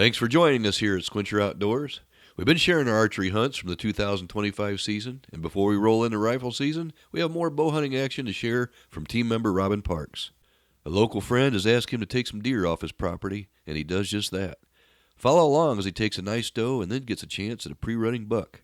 Thanks for joining us here at Squincher Outdoors. We've been sharing our archery hunts from the 2025 season, and before we roll into rifle season, we have more bow hunting action to share from team member Robin Parks. A local friend has asked him to take some deer off his property, and he does just that. Follow along as he takes a nice doe and then gets a chance at a pre-running buck.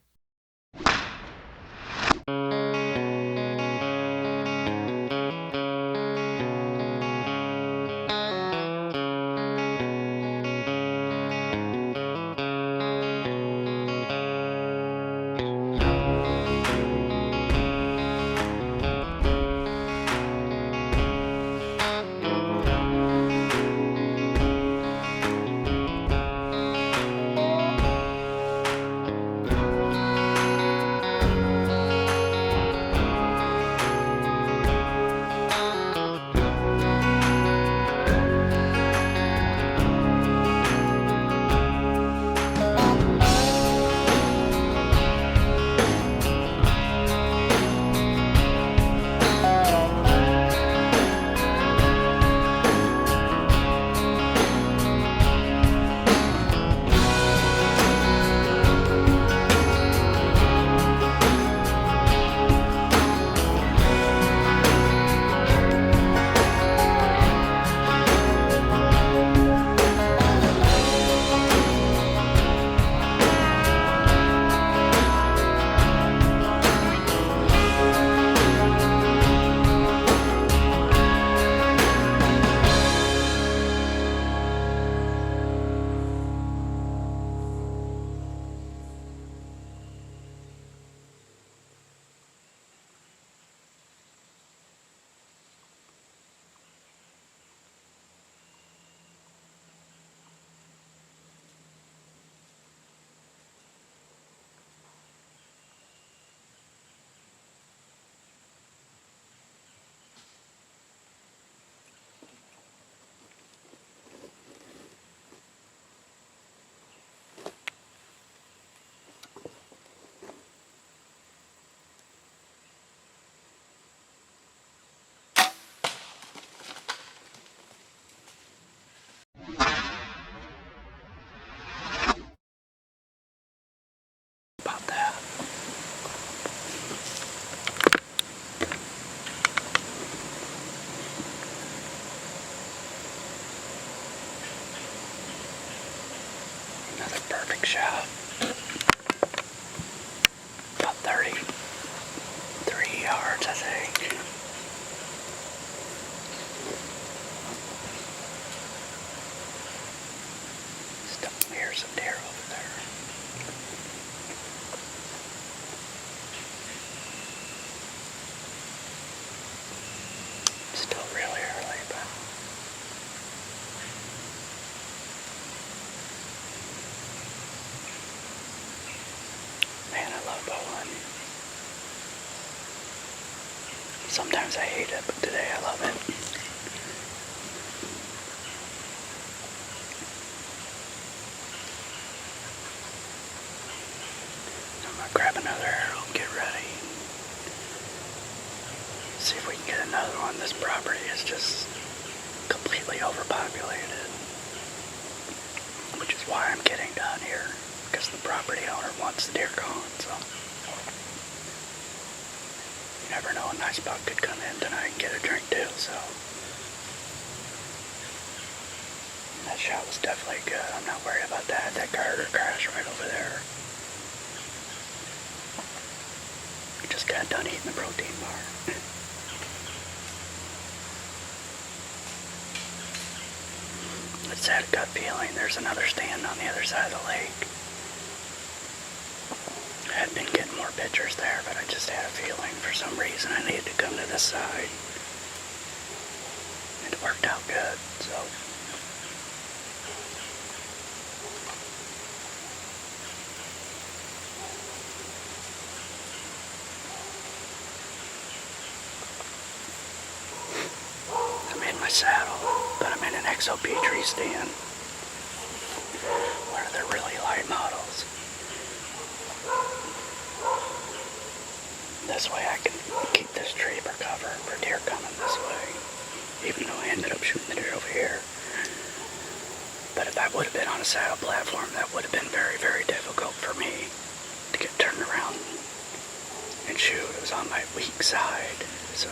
Another perfect shot. About 33 yards, I think. Still hear some deer over there. Still really early, but man, I love bow hunting. Sometimes I hate it, but today I love it. I'm gonna grab another arrow and get ready. See if we can get another one. This property is just completely overpopulated, which is why I'm getting down here, because the property owner wants the deer gone, so you never know, a nice buck could come in tonight and get a drink too, so that shot was definitely good. I'm not worried about that. That Carter crashed right over there. We just got done eating the protein bar. It's that gut feeling. There's another stand on the other side of the lake. I had been getting more pictures there, but I just had a feeling for some reason I needed to come to this side. And it worked out good, so. I'm in my saddle, but I'm in an XOP tree stand. One of their really light models. This way I can keep this tree for cover for deer coming this way. Even though I ended up shooting the deer over here. But if I would have been on a saddle platform, that would have been very, very difficult for me to get turned around and shoot. It was on my weak side, so.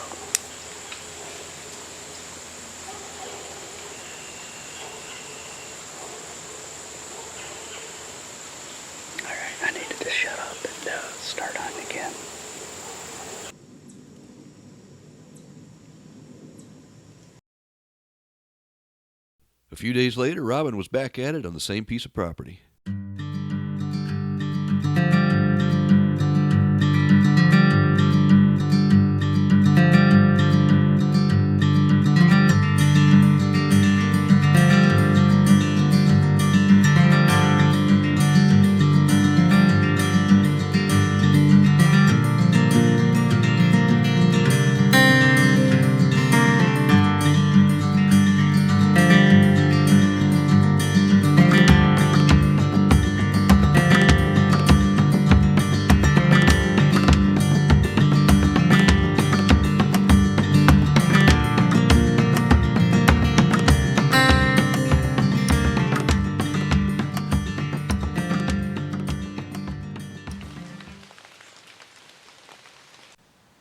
Alright, I needed to shut up and start hunting again. A few days later, Robin was back at it on the same piece of property.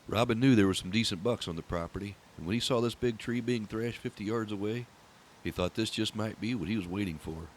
Robin knew there were some decent bucks on the property, and when he saw this big tree being thrashed 50 yards away, he thought this just might be what he was waiting for.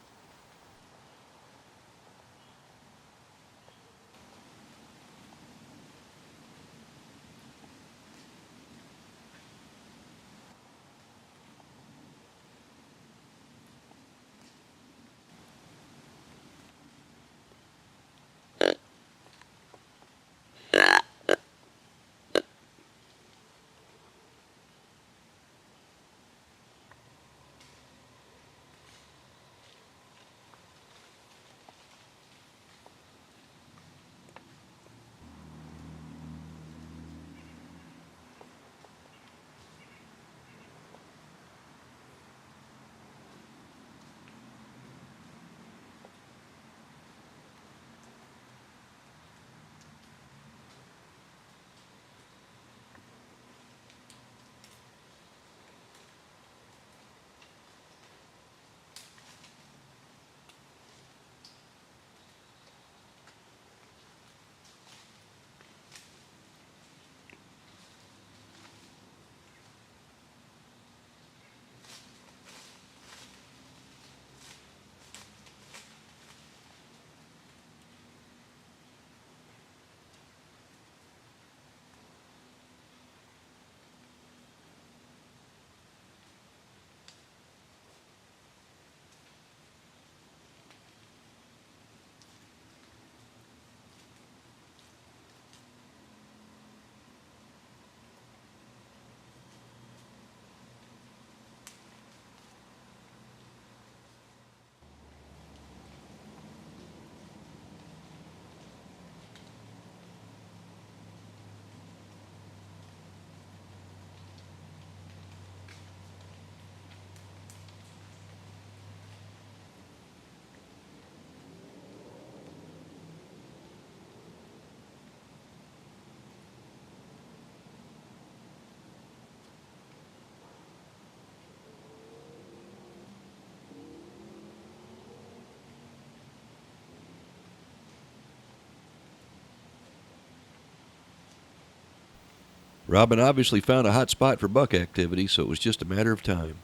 Robin obviously found a hot spot for buck activity, so it was just a matter of time.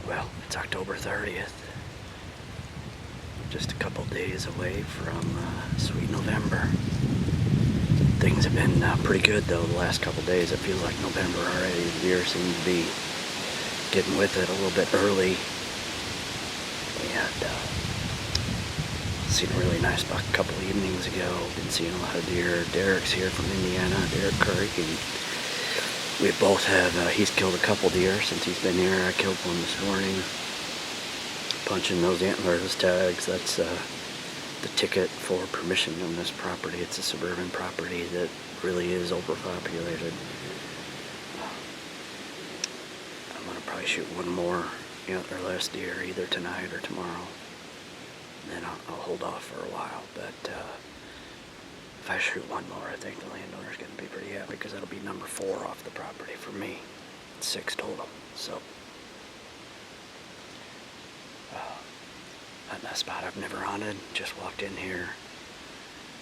Well, it's October 30th. Just a couple days away from sweet November. Things have been pretty good though the last couple days. It feels like November already. The deer seem to be getting with it a little bit early. And seen a really nice buck a couple evenings ago. Been seeing a lot of deer. Derek's here from Indiana, Derek Curry, and we both have, he's killed a couple deer since he's been here. I killed one this morning. Punching those antlers tags, that's the ticket for permission on this property. It's a suburban property that really is overpopulated. I'm gonna probably shoot one more antlerless deer either tonight or tomorrow. then I'll hold off for a while. But if I shoot one more, I think the landowner's going to be pretty happy because that'll be number 4 off the property for me. 6 total. So, hunting a spot I've never hunted. Just walked in here.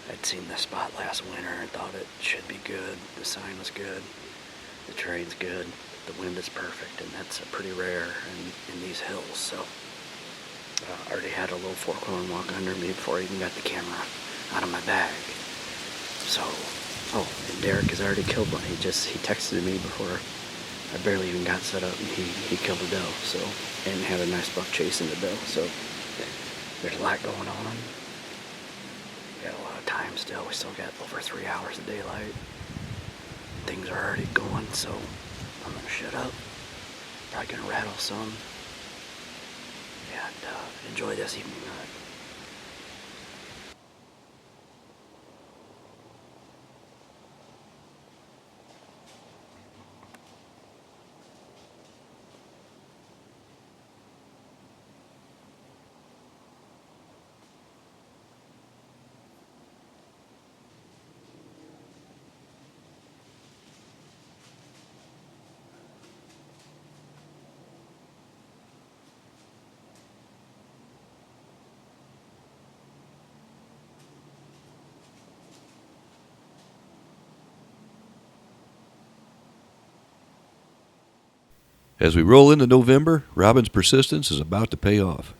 I'd seen this spot last winter and thought it should be good. The sign was good. The terrain's good. The wind is perfect, and that's pretty rare in these hills. So, I already had a little fork-horn walk under me before I even got the camera out of my bag. So, and Derek has already killed one. He texted me before I barely even got set up, and he killed a doe. So, and had a nice buck chasing the doe. So, there's a lot going on. We got a lot of time still. We still got over 3 hours of daylight. Things are already going, so I'm gonna shut up. Probably gonna rattle some and enjoy this evening hunt. As we roll into November, Robin's persistence is about to pay off.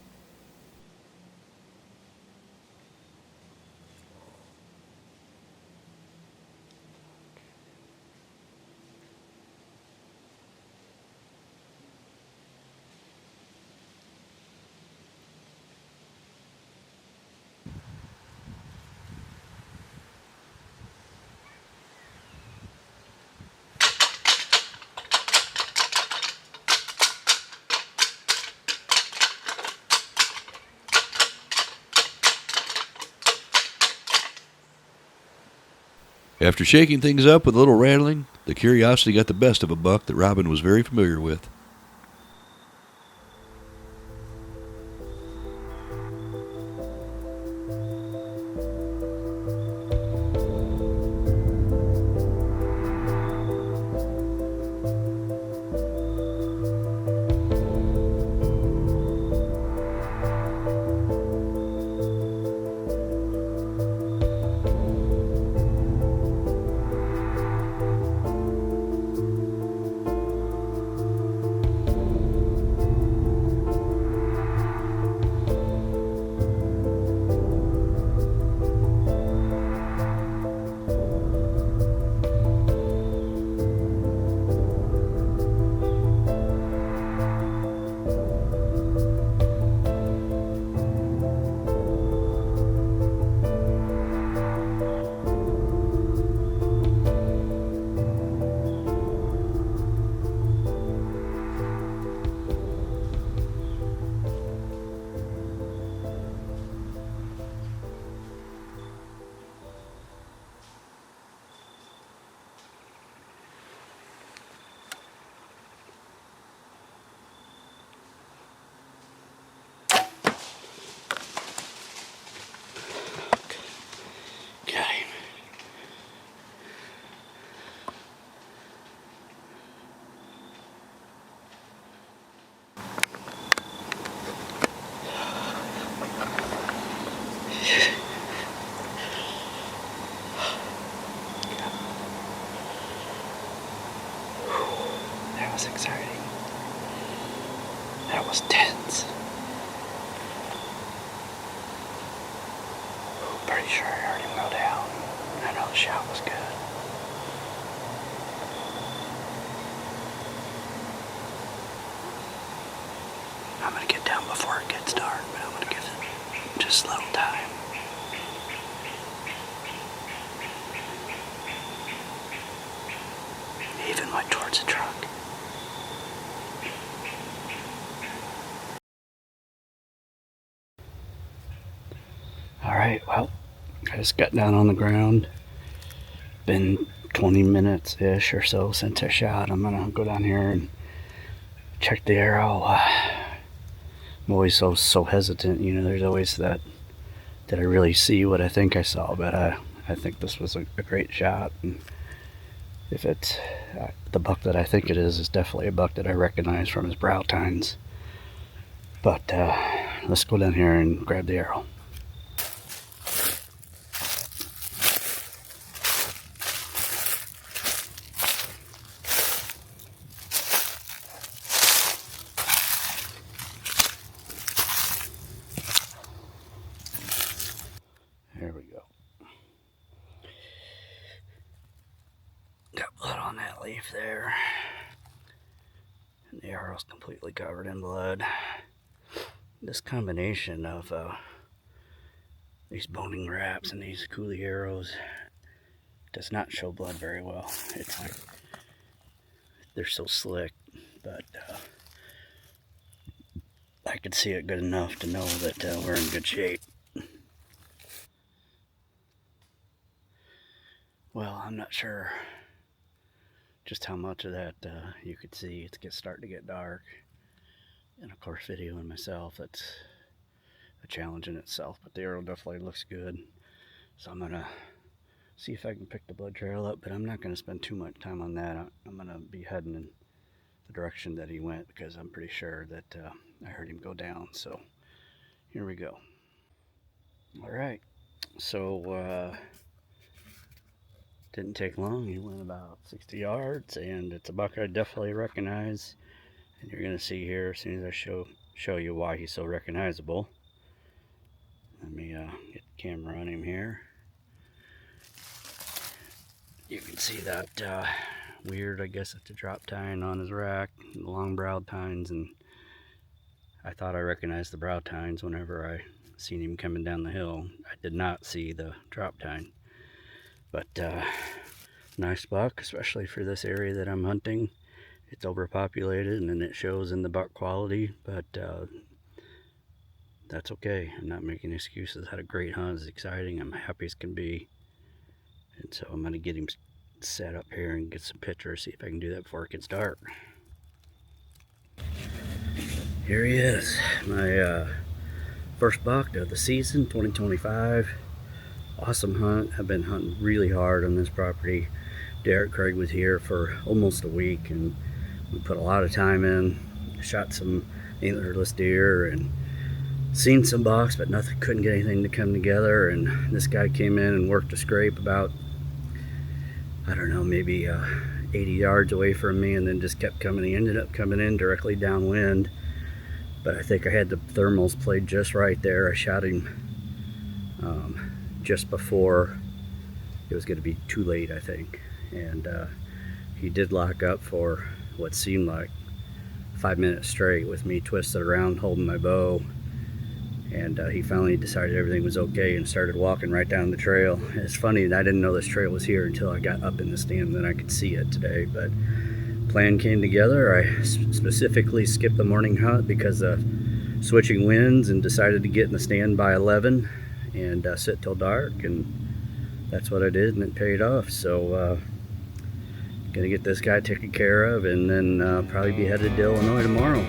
After shaking things up with a little rattling, the curiosity got the best of a buck that Robin was very familiar with. was exciting. That was tense. Pretty sure I heard him go down. I know the shot was good. I'm gonna get down before it gets dark, but I'm gonna give it just a little time. He even went towards the truck. Alright, well, I just got down on the ground. Been 20 minutes-ish or so since I shot. I'm gonna go down here and check the arrow. I'm always so hesitant. You know, there's always that, did I really see what I think I saw? But I think this was a great shot. And if it's the buck that I think it is definitely a buck that I recognize from his brow tines. But let's go down here and grab the arrow. There we go. Got blood on that leaf there. And the arrow's completely covered in blood. This combination of these boning wraps and these coolie arrows does not show blood very well. It's like they're so slick, but I could see it good enough to know that we're in good shape. Well, I'm not sure just how much of that you could see. It's starting to get dark. And of course, videoing myself, that's a challenge in itself. But the arrow definitely looks good. So I'm going to see if I can pick the blood trail up. But I'm not going to spend too much time on that. I'm going to be heading in the direction that he went, because I'm pretty sure that I heard him go down. So here we go. All right. So didn't take long. He went about 60 yards, and it's a buck I definitely recognize. And you're going to see here as soon as I show you why he's so recognizable. Let me get the camera on him here. You can see that weird, I guess it's a drop tine on his rack, the long brow tines, and I thought I recognized the brow tines whenever I seen him coming down the hill. I did not see the drop tine. But nice buck, especially for this area that I'm hunting. It's overpopulated, and then it shows in the buck quality, but that's okay. I'm not making excuses. Had a great hunt. It's exciting. I'm happy as can be. And so I'm going to get him set up here and get some pictures, see if I can do that before it gets dark. Here he is, my first buck of the season, 2025. Awesome hunt. I've been hunting really hard on this property. Derek Craig was here for almost a week, and we put a lot of time in. Shot some antlerless deer and seen some bucks, but couldn't get anything to come together. And this guy came in and worked a scrape about, I don't know, maybe 80 yards away from me, and then just kept coming. He ended up coming in directly downwind, but I think I had the thermals played just right there. I shot him just before it was going to be too late, I think, and he did lock up for what seemed like 5 minutes straight with me twisted around holding my bow, and he finally decided everything was okay and started walking right down the trail. It's funny, I didn't know this trail was here until I got up in the stand, then I could see it today. But plan came together. I specifically skipped the morning hunt because of switching winds, and decided to get in the stand by 11 and sit till dark, and that's what I did, and it paid off. So gonna get this guy taken care of, and then probably be headed to Illinois tomorrow.